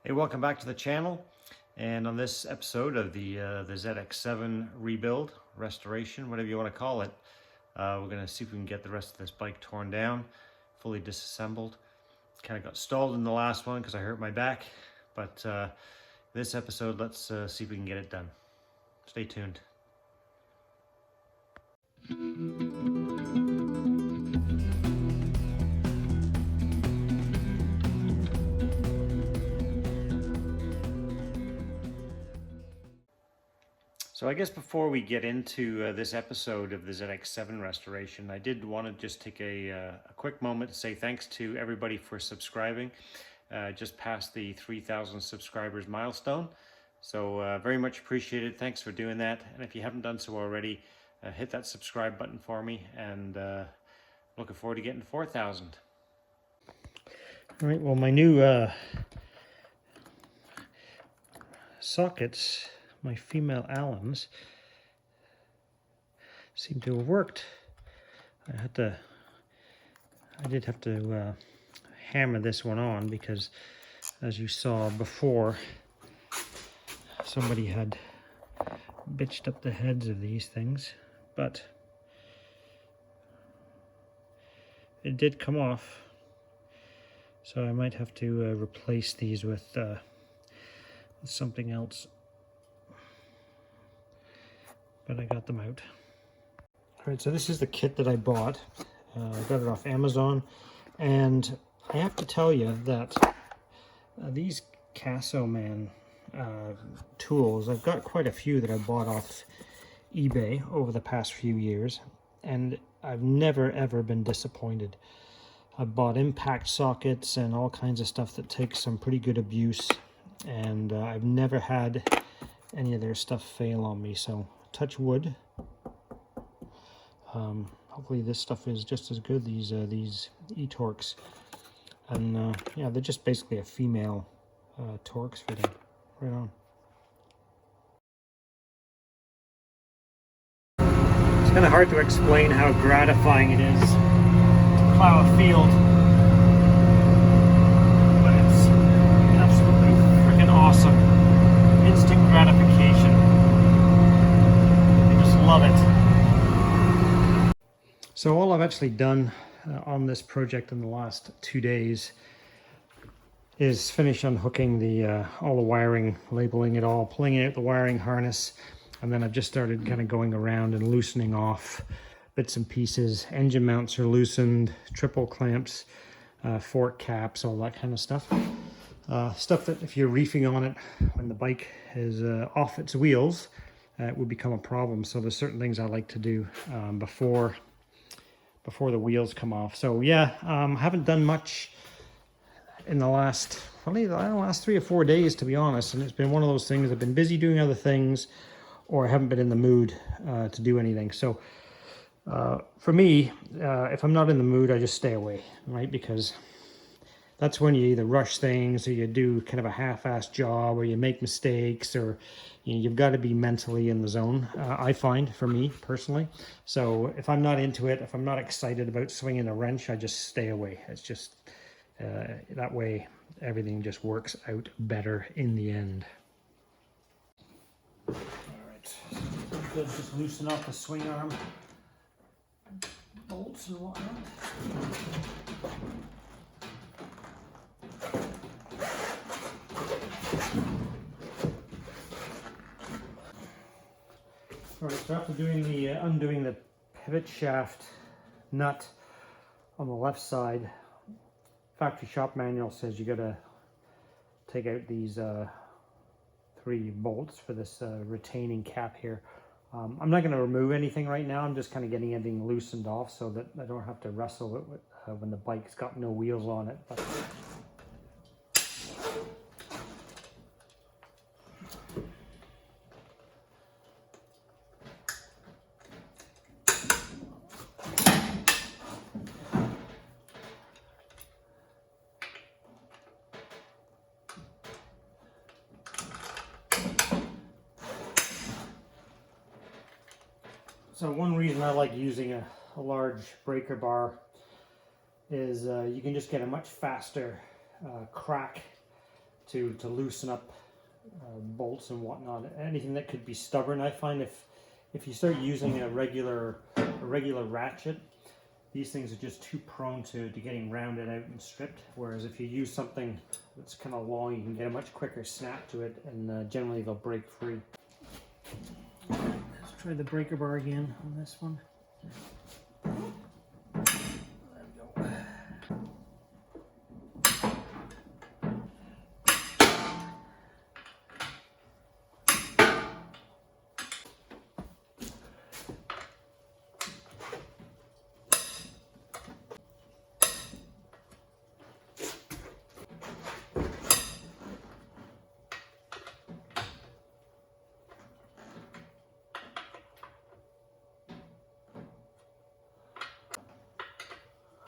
Hey, welcome back to the channel. And on this episode of the ZX7 rebuild, restoration, whatever you want to call it, we're going to see if we can get the rest of this bike torn down, fully disassembled. Kind of got stalled in the last one because I hurt my back, but this episode, let's see if we can get it done. Stay tuned. So I guess before we get into this episode of the ZX7 restoration, I did want to just take a quick moment to say thanks to everybody for subscribing. Just past the 3,000 subscribers milestone. So very much appreciated. Thanks for doing that. And if you haven't done so already, hit that subscribe button for me. And looking forward to getting 4,000. All right, well, my new sockets, my female Allens, seem to have worked. I did have to hammer this one on because, as you saw before, somebody had bitched up the heads of these things, but it did come off. So I might have to replace these with something else. But I got them out. All right, so this is the kit that I bought. I got it off Amazon, and I have to tell you that these Casoman tools, I've got quite a few that I bought off eBay over the past few years, and I've never ever been disappointed. I've bought impact sockets and all kinds of stuff that takes some pretty good abuse, and I've never had any of their stuff fail on me, so touch wood. Hopefully this stuff is just as good, these e-Torx. And yeah, they're just basically a female Torx fitting. Right on. It's kind of hard to explain how gratifying it is to plow a field, but it's absolutely freaking awesome. Instant gratification. I just love it. So all I've actually done on this project in the last 2 days is finish unhooking the all the wiring, labeling it all, pulling out the wiring harness, and then I've just started kind of going around and loosening off bits and pieces. Engine mounts are loosened, triple clamps, fork caps, all that kind of stuff. Stuff that if you're reefing on it when the bike is off its wheels, it would become a problem. So there's certain things I like to do before the wheels come off. So yeah, haven't done much in the last, probably the last 3 or 4 days, to be honest. And it's been one of those things, I've been busy doing other things, or I haven't been in the mood to do anything. So for me, if I'm not in the mood, I just stay away, right? Because that's when you either rush things, or you do kind of a half-assed job, or you make mistakes, or you've got to be mentally in the zone, I find, for me personally. So if I'm not into it, if I'm not excited about swinging a wrench, I just stay away. It's just that way everything just works out better in the end. All right, good. Just loosen up the swing arm bolts and whatnot. All right, so after doing the undoing the pivot shaft nut on the left side, factory shop manual says you got to take out these 3 bolts for this retaining cap here. I'm not going to remove anything right now. I'm just kind of getting everything loosened off so that I don't have to wrestle with when the bike's got no wheels on it. But so one reason I like using a large breaker bar is you can just get a much faster crack to loosen up bolts and whatnot. Anything that could be stubborn. I find if you start using a regular ratchet, these things are just too prone to getting rounded out and stripped. Whereas if you use something that's kind of long, you can get a much quicker snap to it, and generally they'll break free. Let's try the breaker bar again on this one.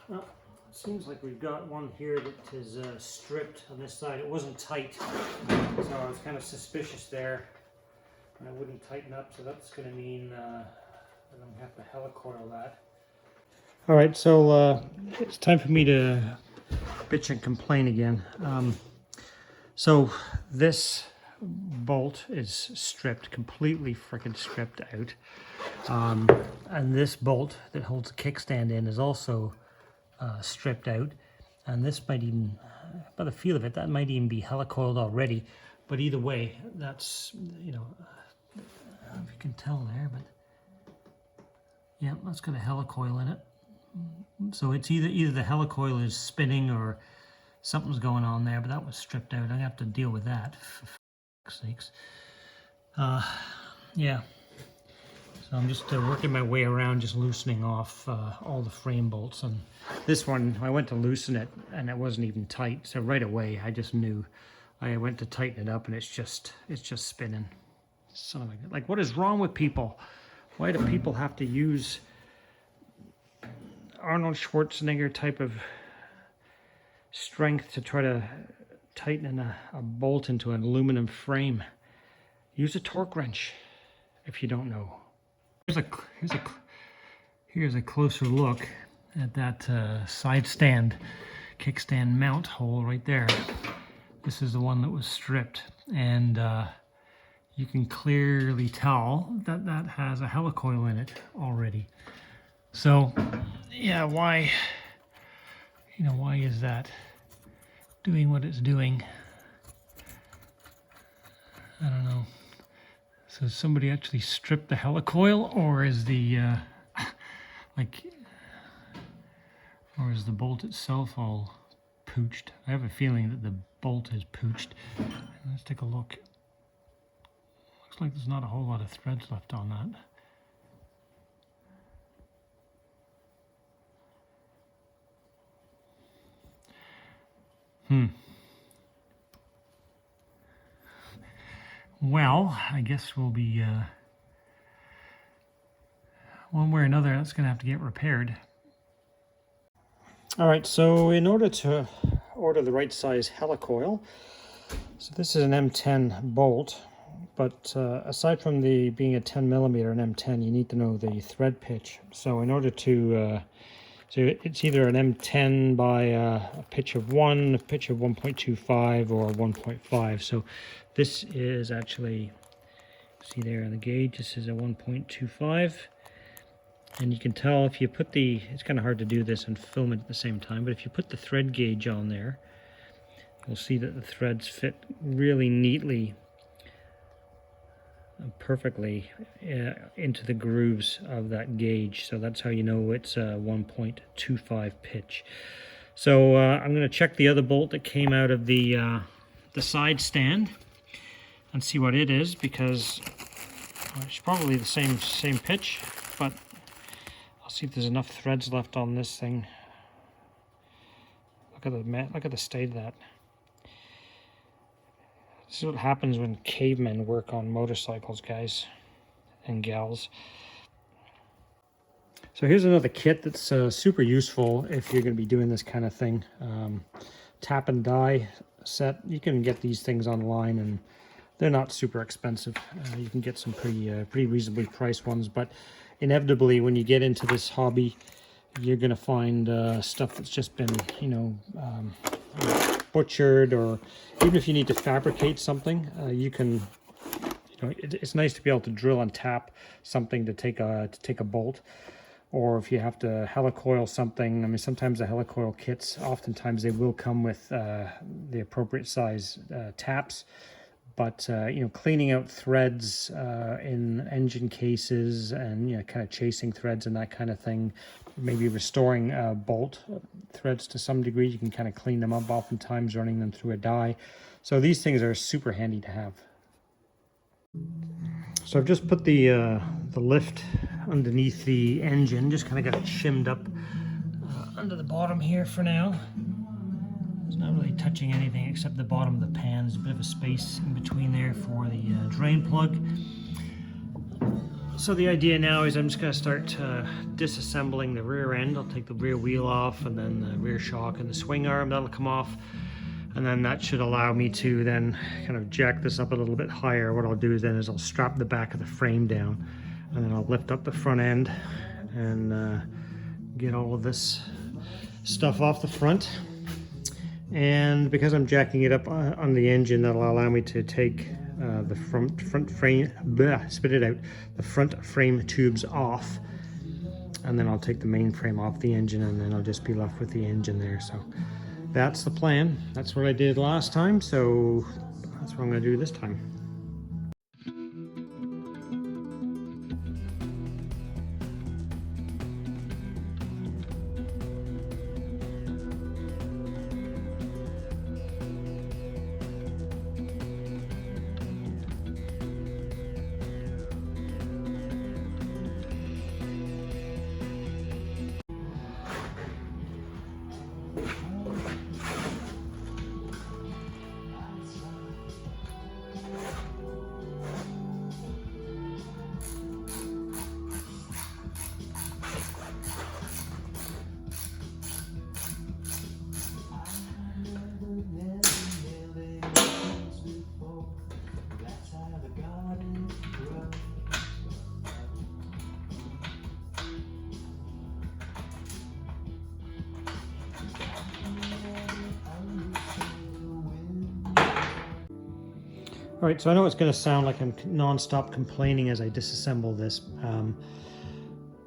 Well, it seems like we've got one here that is stripped on this side. It wasn't tight, so I was kind of suspicious there. And I wouldn't tighten up, so that's going to mean I'm going to have to helicoil that. All right, so it's time for me to bitch and complain again. So this bolt is stripped, completely freaking stripped out. And this bolt that holds the kickstand in is also stripped out, and this might even, by the feel of it, that might even be helicoiled already. But either way, that's, you know, I don't know if you can tell there, but yeah, that's got a helicoil in it. So it's either the helicoil is spinning or something's going on there, but that was stripped out. I'm gonna have to deal with that, for fuck's sakes. Yeah. So I'm just working my way around, just loosening off all the frame bolts. And this one, I went to loosen it, and it wasn't even tight. So right away, I just knew. I went to tighten it up, and it's just spinning. Son of a, like, what is wrong with people? Why do people have to use Arnold Schwarzenegger type of strength to try to tighten a bolt into an aluminum frame? Use a torque wrench if you don't know. Here's a closer look at that side stand, kickstand mount hole right there. This is the one that was stripped, and you can clearly tell that that has a helicoil in it already. So, yeah, why is that doing what it's doing? I don't know. So somebody actually stripped the helicoil, or is the or is the bolt itself all pooched? I have a feeling that the bolt is pooched. Let's take a look. Looks like there's not a whole lot of threads left on that. Well, I guess we'll be, one way or another, that's going to have to get repaired. All right, so in order to order the right size helicoil, so this is an M10 bolt, but aside from the being a 10 millimeter and M10, you need to know the thread pitch. So in order to, so it's either an M10 by a pitch of 1, a pitch of 1.25, or 1.5. So this is actually, see there on the gauge, this is a 1.25. And you can tell if you put the, it's kind of hard to do this and film it at the same time, but if you put the thread gauge on there, you'll see that the threads fit really neatly and perfectly into the grooves of that gauge. So that's how you know it's a 1.25 pitch. So I'm going to check the other bolt that came out of the side stand and see what it is, because it's probably the same pitch, but I'll see if there's enough threads left on this thing. Look at the state of that. This is what happens when cavemen work on motorcycles, guys and gals. So here's another kit that's super useful if you're going to be doing this kind of thing. Tap and die set. You can get these things online, and they're not super expensive. You can get some pretty reasonably priced ones, but inevitably when you get into this hobby, you're going to find stuff that's just been, butchered, or even if you need to fabricate something, you can, it's nice to be able to drill and tap something to take a bolt. Or if you have to helicoil something, I mean, sometimes the helicoil kits, oftentimes they will come with the appropriate size taps. But, cleaning out threads in engine cases and, kind of chasing threads and that kind of thing, maybe restoring bolt threads to some degree, you can kind of clean them up, oftentimes running them through a die. So these things are super handy to have. So I've just put the lift underneath the engine, just kind of got it shimmed up under the bottom here for now. It's not really touching anything except the bottom of the pan. There's a bit of a space in between there for the drain plug. So the idea now is I'm just going to start disassembling the rear end. I'll take the rear wheel off, and then the rear shock and the swing arm, that'll come off. And then that should allow me to then kind of jack this up a little bit higher. What I'll do is then I'll strap the back of the frame down, and then I'll lift up the front end and get all of this stuff off the front. And because I'm jacking it up on the engine, that'll allow me to take the front frame, the front frame tubes off, and then I'll take the main frame off the engine, and then I'll just be left with the engine there. So that's the plan. That's what I did last time, so that's what I'm going to do this time. All right, so I know it's going to sound like I'm non-stop complaining as I disassemble this,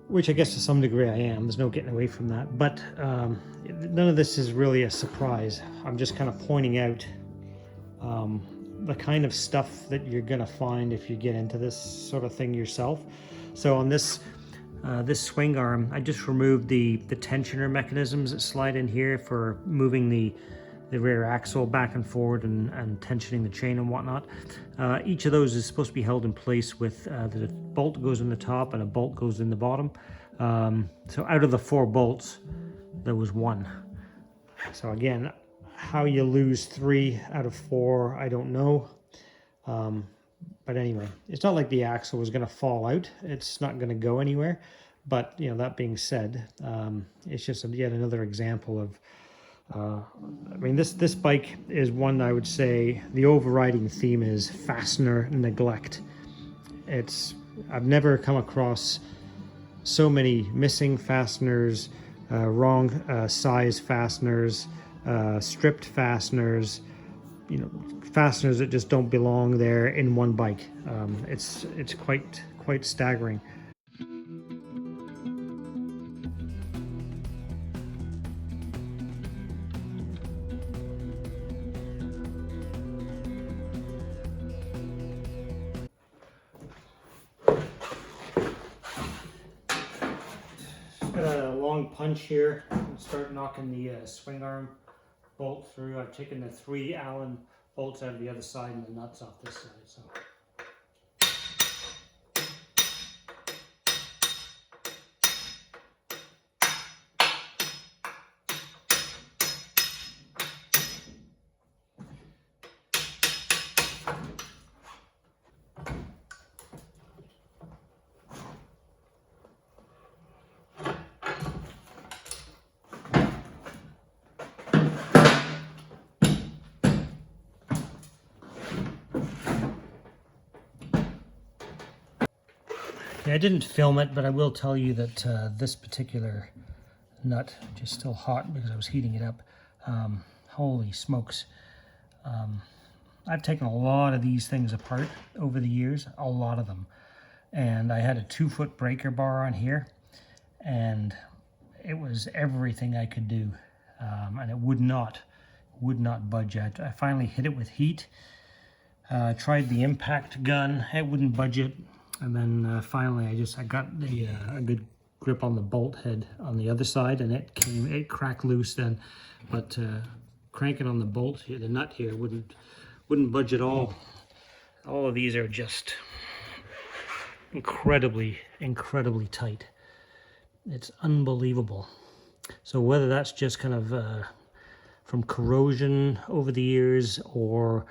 which I guess to some degree I am. There's no getting away from that. But none of this is really a surprise. I'm just kind of pointing out the kind of stuff that you're going to find if you get into this sort of thing yourself. So on this swing arm, I just removed the tensioner mechanisms that slide in here for moving the rear axle back and forward and tensioning the chain and whatnot. Each of those is supposed to be held in place with the bolt goes in the top and a bolt goes in the bottom. So out of the 4 bolts, there was 1. So again, how you lose 3 out of 4, I don't know. But anyway, it's not like the axle was going to fall out. It's not going to go anywhere. But that being said, it's just yet another example of I mean, this bike is one I would say the overriding theme is fastener neglect. I've never come across so many missing fasteners, wrong size fasteners, stripped fasteners, fasteners that just don't belong there in one bike. It's quite staggering. Got a long punch here. Start knocking the swing arm bolt through. I've taken the 3 Allen bolts out of the other side and the nuts off this side. So. I didn't film it, but I will tell you that this particular nut, which is still hot because I was heating it up, Holy smokes. I've taken a lot of these things apart over the years, a lot of them. And I had a 2-foot breaker bar on here, and it was everything I could do. And it would not budge. I finally hit it with heat. Tried the impact gun, it wouldn't budge it. And then finally I got a good grip on the bolt head on the other side, and it cracked loose then. But cranking on the bolt here, the nut here, wouldn't budge at all. All of these are just incredibly tight. It's unbelievable. So whether that's just kind of from corrosion over the years, or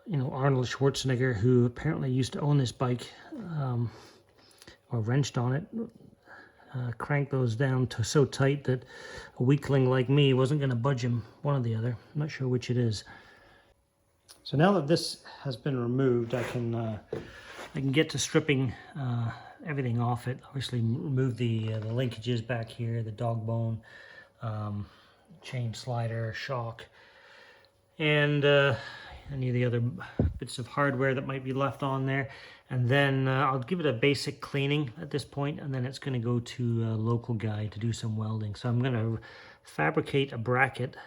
you know, Arnold Schwarzenegger, who apparently used to own this bike, or wrenched on it, cranked those down to so tight that a weakling like me wasn't going to budge him, one or the other. I'm not sure which it is. So now that this has been removed, I can get to stripping everything off it. Obviously remove the linkages back here, the dog bone, chain slider, shock, and any of the other bits of hardware that might be left on there. And then I'll give it a basic cleaning at this point, and then it's going to go to a local guy to do some welding. So I'm going to fabricate a bracket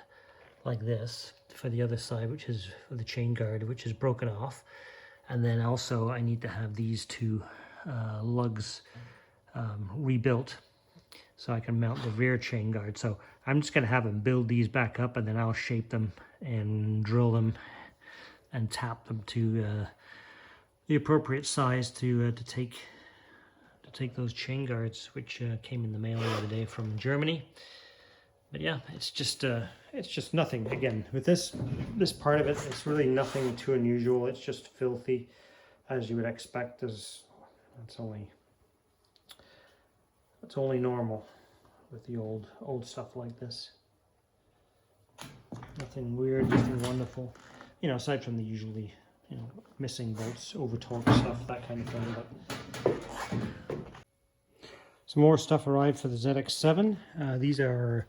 like this for the other side, which is for the chain guard, which is broken off. And then also I need to have these two lugs rebuilt so I can mount the rear chain guard. So I'm just going to have them build these back up, and then I'll shape them and drill them and tap them to the appropriate size to take those chain guards, which came in the mail the other day from Germany. But yeah, it's just nothing. Again, with this part of it, it's really nothing too unusual. It's just filthy, as you would expect. That's only normal with the old stuff like this. Nothing weird, nothing wonderful. You know, aside from the usually, you know, missing bolts, over torque stuff, that kind of thing. But some more stuff arrived for the ZX7. These are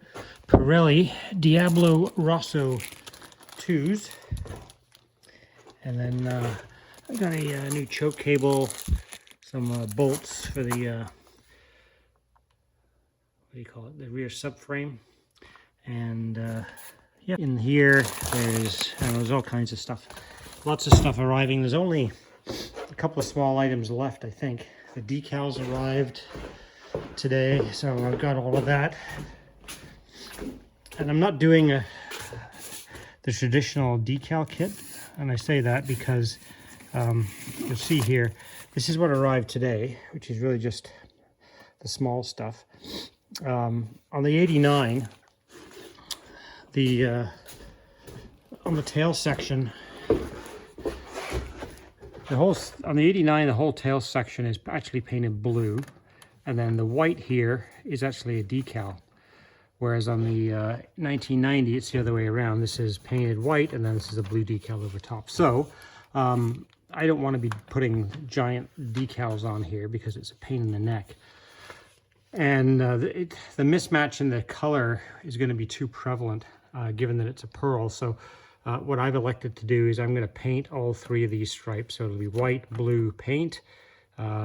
Pirelli Diablo Rosso 2s. And then I got a new choke cable, some bolts for the, what do you call it, the rear subframe. And yeah, in here there's all kinds of stuff. Lots of stuff arriving. There's only a couple of small items left, I think. The decals arrived today, so I've got all of that. And I'm not doing the traditional decal kit, and I say that because you'll see here, this is what arrived today, which is really just the small stuff. On the 89, on the tail section, on the 89, the whole tail section is actually painted blue, and then the white here is actually a decal. Whereas on the 1990, it's the other way around. This is painted white, and then this is a blue decal over top. So I don't want to be putting giant decals on here because it's a pain in the neck. And the mismatch in the color is going to be too prevalent, given that it's a pearl. So what I've elected to do is I'm going to paint all three of these stripes. So it'll be white, blue paint.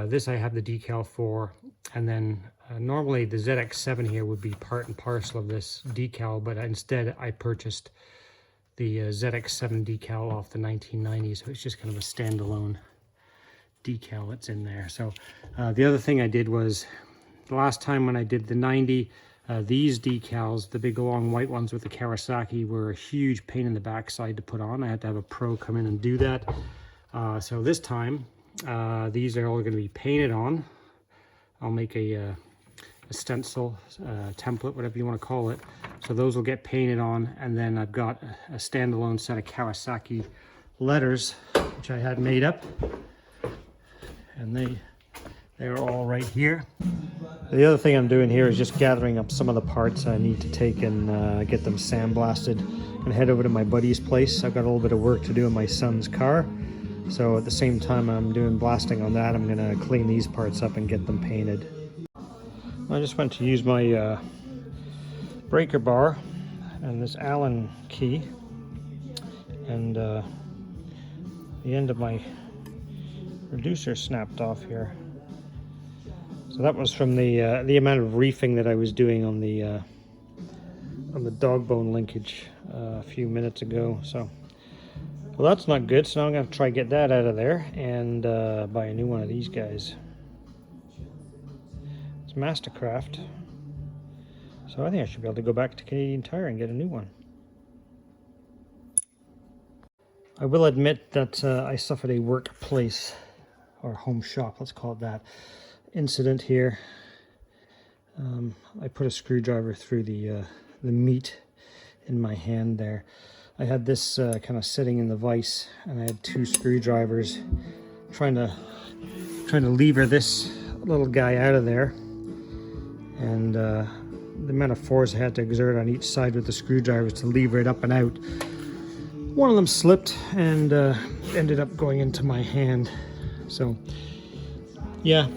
This I have the decal for, and then normally the ZX7 here would be part and parcel of this decal, but instead I purchased the ZX7 decal off the 1990s, so it's just kind of a standalone decal that's in there. So the other thing I did was, the last time when I did the 90, these decals, the big long white ones with the Kawasaki, were a huge pain in the backside to put on. I had to have a pro come in and do that. So this time, these are all going to be painted on. I'll make a stencil, template, whatever you want to call it. So those will get painted on, and then I've got a standalone set of Kawasaki letters, which I had made up, and they're all right here. The other thing I'm doing here is just gathering up some of the parts I need to take and get them sandblasted and head over to my buddy's place. I've got a little bit of work to do in my son's car. So at the same time I'm doing blasting on that, I'm gonna clean these parts up and get them painted. I just went to use my breaker bar and this Allen key, and the end of my reducer snapped off here. So that was from the amount of reefing that I was doing on the dog bone linkage a few minutes ago. So, well, that's not good. So now I'm going to try to get that out of there and buy a new one of these guys. It's Mastercraft. So I think I should be able to go back to Canadian Tire and get a new one. I will admit that I suffered a workplace, or home shop, let's call it that, incident here. I put a screwdriver through the meat in my hand there. I had this kind of sitting in the vise, and I had two screwdrivers trying to lever this little guy out of there, and the amount of force I had to exert on each side with the screwdrivers to lever it up and out. One of them slipped and ended up going into my hand. So yeah,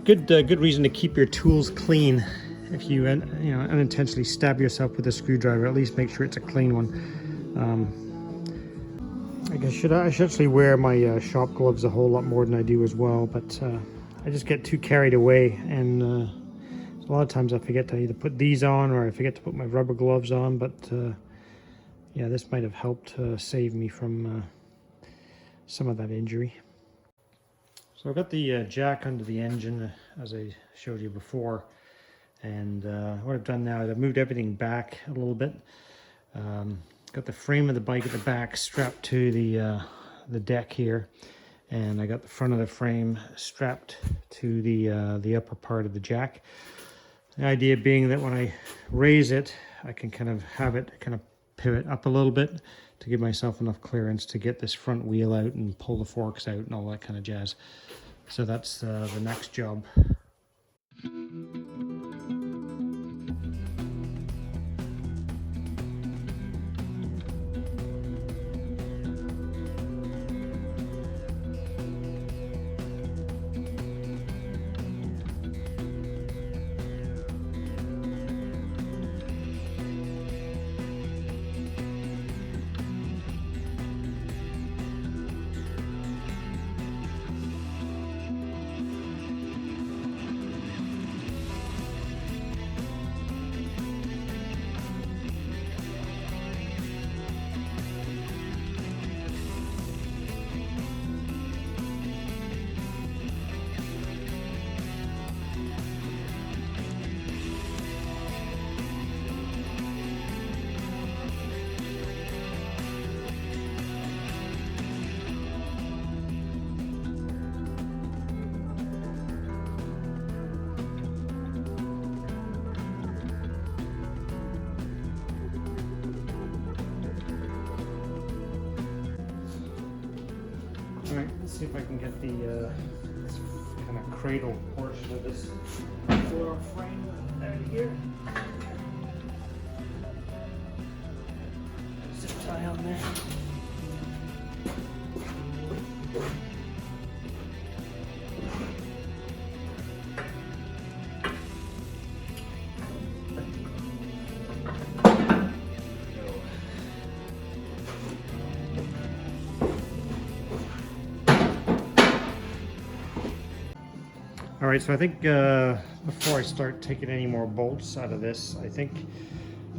good reason to keep your tools clean. If you unintentionally stab yourself with a screwdriver, at least make sure it's a clean one. I guess I should actually wear my shop gloves a whole lot more than I do as well, but I just get too carried away, and a lot of times I forget to either put these on or I forget to put my rubber gloves on. But yeah, this might have helped save me from some of that injury. So I've got the jack under the engine, as I showed you before, and what I've done now is I've moved everything back a little bit. Got the frame of the bike at the back strapped to the deck here, and I got the front of the frame strapped to the upper part of the jack. The idea being that when I raise it, I can kind of have it kind of pivot up a little bit to give myself enough clearance to get this front wheel out and pull the forks out and all that kind of jazz. So that's the next job. Alright, let's see if I can get the this kind of cradle portion of this floor frame out of here. Zip tie on there. All right, so I think before I start taking any more bolts out of this, I think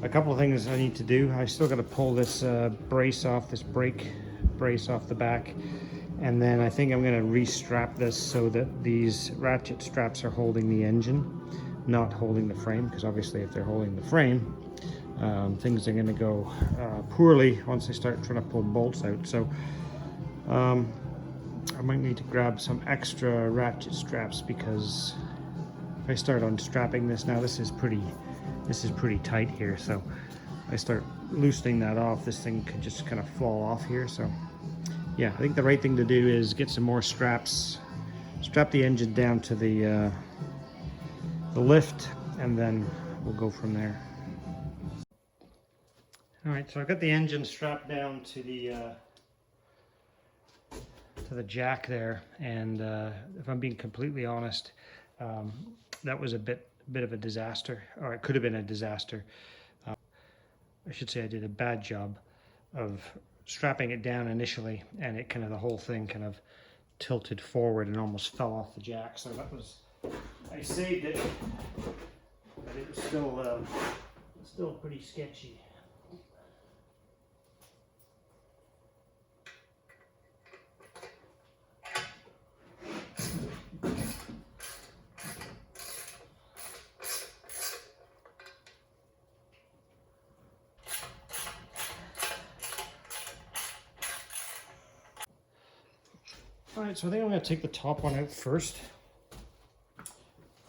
a couple of things I need to do. I still got to pull this brace off, this brake brace off the back, and then I think I'm going to restrap this so that these ratchet straps are holding the engine, not holding the frame, because obviously if they're holding the frame, things are going to go poorly once I start trying to pull bolts out. So I might need to grab some extra ratchet straps, because if I start unstrapping this now, this is pretty tight here. So if I start loosening that off, this thing could just kind of fall off here. So yeah, I think the right thing to do is get some more straps, strap the engine down to the lift, and then we'll go from there. All right, so I've got the engine strapped down to the jack there, and if I'm being completely honest, that was a bit of a disaster, or it could have been a disaster. I should say I did a bad job of strapping it down initially, and it kind of, the whole thing kind of tilted forward and almost fell off the jack. So that was, I saved it, but it was still pretty sketchy. Alright, so I think I'm going to take the top one out first.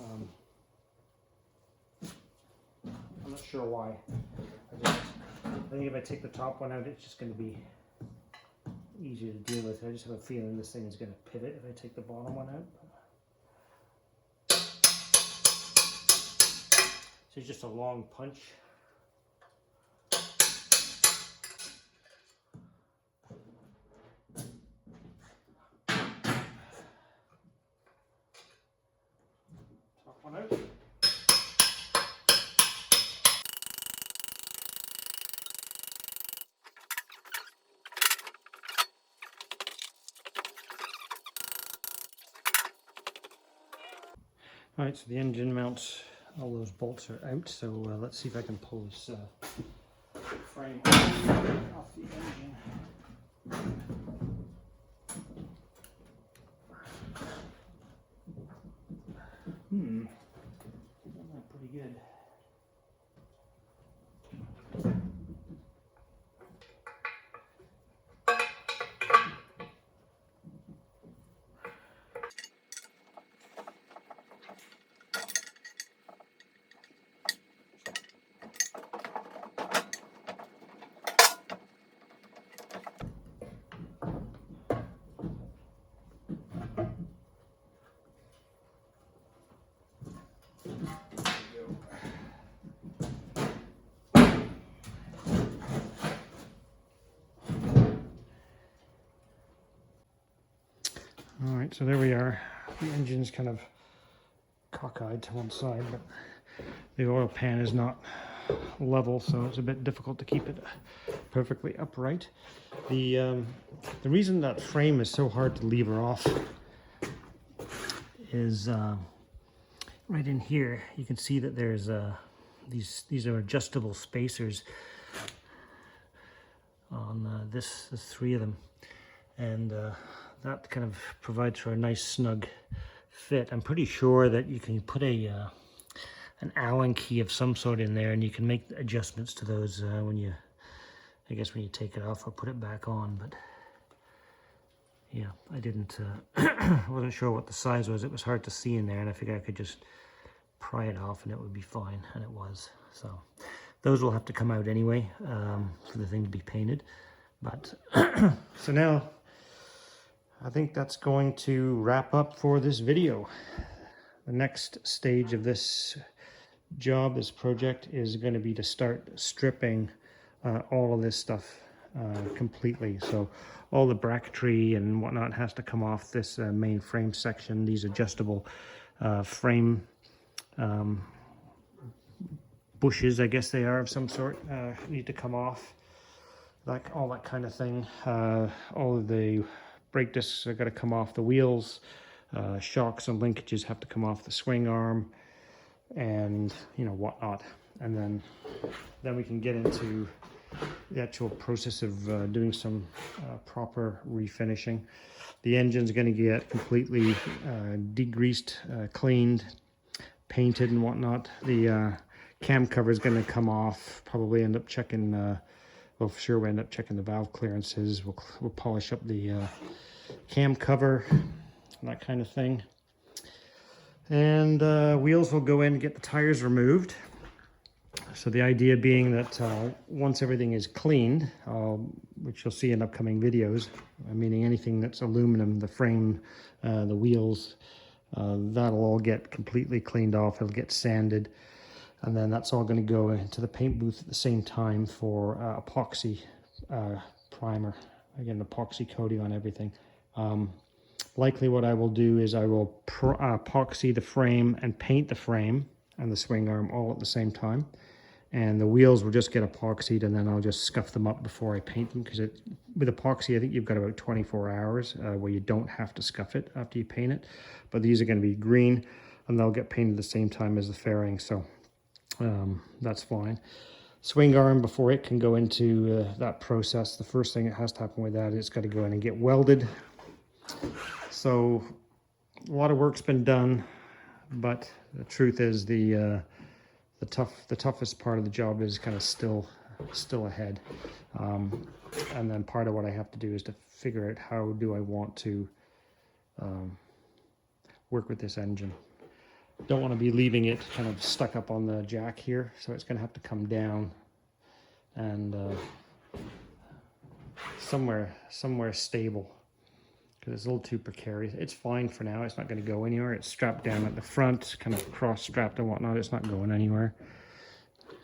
I'm not sure why. I think if I take the top one out, it's just going to be easier to deal with. I just have a feeling this thing is going to pivot if I take the bottom one out. So it's just a long punch. One out. Alright, so the engine mounts, all those bolts are out, so let's see if I can pull this frame off the engine. Pretty good. Alright, so there we are. The engine's kind of cockeyed to one side, but the oil pan is not level, so it's a bit difficult to keep it perfectly upright. The reason that frame is so hard to lever off is right in here. You can see that there's these are adjustable spacers on this. There's 3 of them, and that kind of provides for a nice snug fit. I'm pretty sure that you can put an Allen key of some sort in there, and you can make adjustments to those when you take it off or put it back on. But yeah, I didn't, wasn't sure what the size was. It was hard to see in there, and I figured I could just pry it off and it would be fine, and it was. So those will have to come out anyway for the thing to be painted. But so now I think that's going to wrap up for this video. The next stage of this job, this project, is going to be to start stripping all of this stuff completely. So all the bracketry and whatnot has to come off this main frame section. These adjustable frame bushes, I guess they are, of some sort, need to come off. Like all that kind of thing. All of the brake discs are going to come off the wheels. Shocks and linkages have to come off the swing arm, and whatnot. And then we can get into the actual process of doing some proper refinishing. The engine's going to get completely degreased, cleaned, painted and whatnot. The cam cover is going to come off. Probably end up checking, well, for sure we end up checking the valve clearances. We'll polish up the cam cover, that kind of thing. And wheels will go in to get the tires removed. So the idea being that once everything is cleaned, which you'll see in upcoming videos, meaning anything that's aluminum, the frame, the wheels, that'll all get completely cleaned off. It'll get sanded, and then that's all going to go into the paint booth at the same time for epoxy primer. Again, epoxy coating on everything. Likely what I will do is I will epoxy the frame and paint the frame and the swing arm all at the same time. And the wheels will just get epoxied, and then I'll just scuff them up before I paint them, because with epoxy, I think you've got about 24 hours where you don't have to scuff it after you paint it. But these are going to be green, and they'll get painted the same time as the fairing, so that's fine. Swing arm, before it can go into that process, the first thing that has to happen with that is it's got to go in and get welded. So a lot of work's been done, but the truth is the toughest part of the job is kind of still ahead. And then part of what I have to do is to figure out how do I want to work with this engine. Don't want to be leaving it kind of stuck up on the jack here, so it's going to have to come down and somewhere stable, because it's a little too precarious. It's fine for now. It's not going to go anywhere. It's strapped down at the front, kind of cross-strapped and whatnot. It's not going anywhere.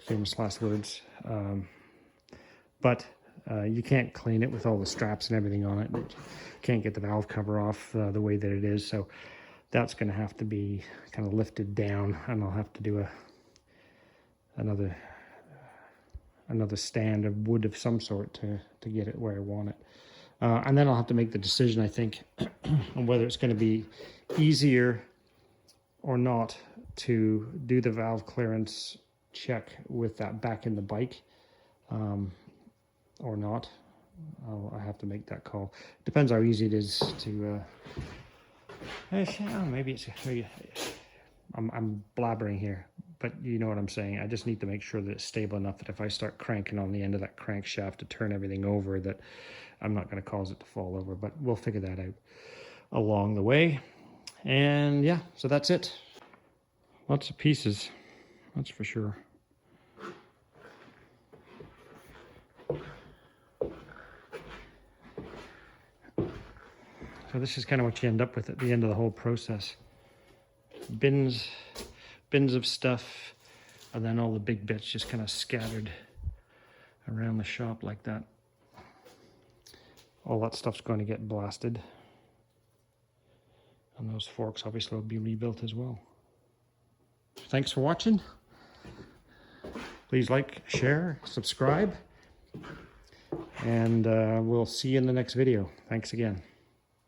Famous last words. But you can't clean it with all the straps and everything on it. You can't get the valve cover off the way that it is. So that's going to have to be kind of lifted down, and I'll have to do another stand of wood of some sort to get it where I want it. And then I'll have to make the decision, I think, on whether it's going to be easier or not to do the valve clearance check with that back in the bike or not. I have to make that call. Depends how easy it is to maybe it's I'm blabbering here, but you know what I'm saying. I just need to make sure that it's stable enough that if I start cranking on the end of that crankshaft to turn everything over, that I'm not going to cause it to fall over. But we'll figure that out along the way. And yeah, so that's it. Lots of pieces, that's for sure. So this is kind of what you end up with at the end of the whole process. Bins of stuff, and then all the big bits just kind of scattered around the shop like that. All that stuff's going to get blasted. And those forks obviously will be rebuilt as well. Thanks for watching. Please like, share, subscribe, and we'll see you in the next video. Thanks again.